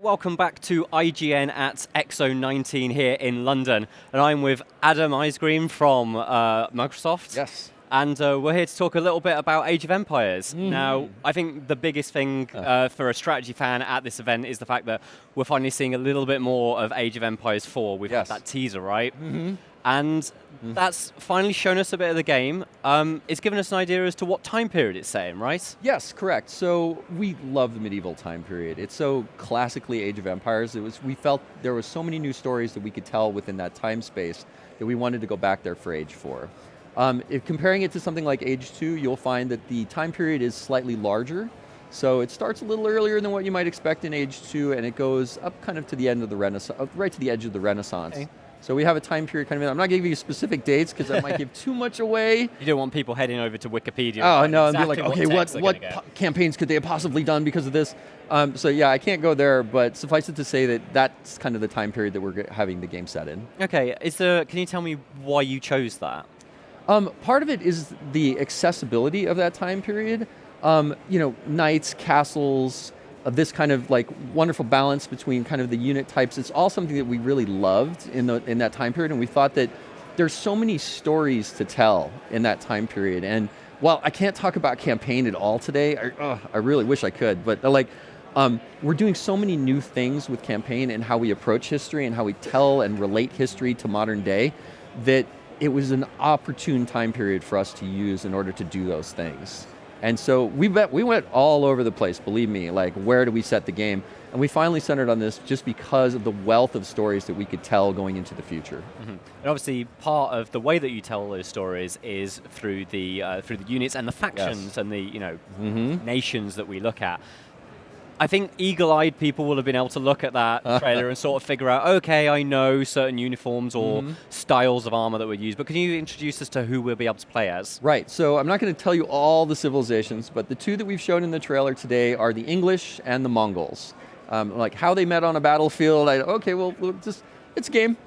Welcome back to IGN at X019 here in London, and I'm with Adam Icegreen from Microsoft. Yes. And we're here to talk a little bit about Age of Empires. Now, I think the biggest thing for a strategy fan at this event is the fact that we're finally seeing a little bit more of Age of Empires 4. We've had that teaser, right? And that's finally shown us a bit of the game. It's given us an idea as to what time period it's set in, right? Yes, correct. So we love the medieval time period. It's so classically Age of Empires. We felt there was so many new stories that we could tell within that time space that we wanted to go back there for Age 4. If comparing it to something like Age 2, you'll find that the time period is slightly larger. So it starts a little earlier than what you might expect in Age 2, and it goes up kind of to the end of the Renaissance, right to the edge of the Renaissance. Okay. So we have a time period kind of, I'm not giving you specific dates because that might give too much away. You don't want people heading over to Wikipedia. Oh, no, exactly and be like, okay, what campaigns could they have possibly done because of this? So yeah, I can't go there, but suffice it to say that that's kind of the time period that we're having the game set in. Okay, can you tell me why you chose that? Part of it is the accessibility of that time period. Knights, castles, this kind of like wonderful balance between kind of the unit types. It's all something that we really loved in that time period, and we thought that there's so many stories to tell in that time period. And while I can't talk about campaign at all today, I really wish I could, but we're doing so many new things with campaign and how we approach history and how we tell and relate history to modern day that it was an opportune time period for us to use in order to do those things. And so we went all over the place, believe me, like where do we set the game? And we finally centered on this just because of the wealth of stories that we could tell going into the future. And obviously part of the way that you tell those stories is through the units and the factions and the nations that we look at. I think eagle-eyed people will have been able to look at that trailer and sort of figure out, okay, I know certain uniforms or styles of armor that were used, but can you introduce us to who we'll be able to play as? Right, so I'm not going to tell you all the civilizations, but the two that we've shown in the trailer today are the English and the Mongols. Like how they met on a battlefield, it's a game.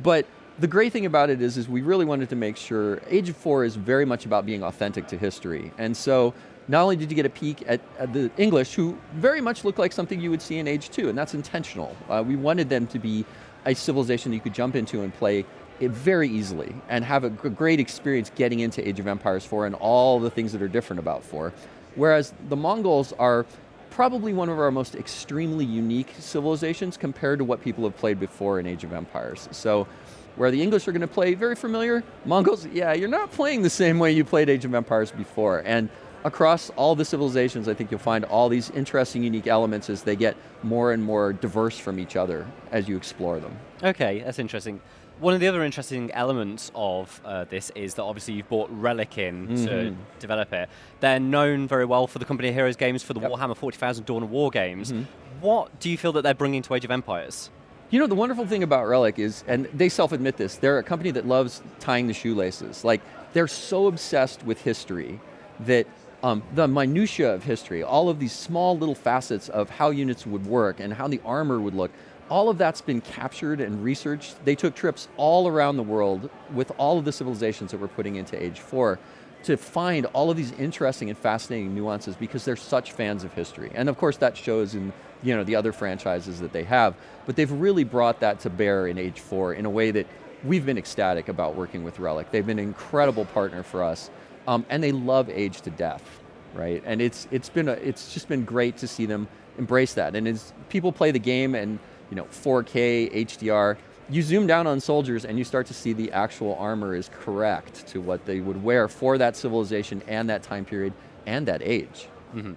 But the great thing about it is we really wanted to make sure Age of 4 is very much about being authentic to history. And so not only did you get a peek at the English, who very much look like something you would see in Age 2, and that's intentional. We wanted them to be a civilization you could jump into and play it very easily and have a great experience getting into Age of Empires 4 and all the things that are different about 4. Whereas the Mongols are probably one of our most extremely unique civilizations compared to what people have played before in Age of Empires. So where the English are going to play very familiar, Mongols, yeah, you're not playing the same way you played Age of Empires before. And across all the civilizations, I think you'll find all these interesting, unique elements as they get more and more diverse from each other as you explore them. Okay, that's interesting. One of the other interesting elements of this is that obviously you've brought Relic in to develop it. They're known very well for the Company of Heroes games, for the Warhammer 40,000 Dawn of War games. What do you feel that they're bringing to Age of Empires? You know, the wonderful thing about Relic is, and they self-admit this, they're a company that loves tying the shoelaces. Like, they're so obsessed with history that the minutiae of history, all of these small little facets of how units would work and how the armor would look, all of that's been captured and researched. They took trips all around the world with all of the civilizations that we're putting into Age 4 to find all of these interesting and fascinating nuances because they're such fans of history. And of course that shows in the other franchises that they have, but they've really brought that to bear in Age 4 in a way that we've been ecstatic about working with Relic. They've been an incredible partner for us. And they love Age to death, right? And it's just been great to see them embrace that. And as people play the game and 4K HDR, you zoom down on soldiers and you start to see the actual armor is correct to what they would wear for that civilization and that time period and that age.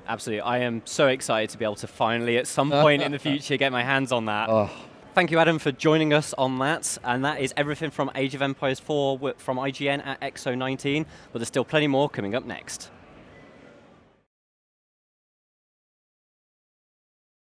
Absolutely, I am so excited to be able to finally, at some point in the future, get my hands on that. Thank you, Adam, for joining us on that. And that is everything from Age of Empires 4 from IGN at X019, but there's still plenty more coming up next.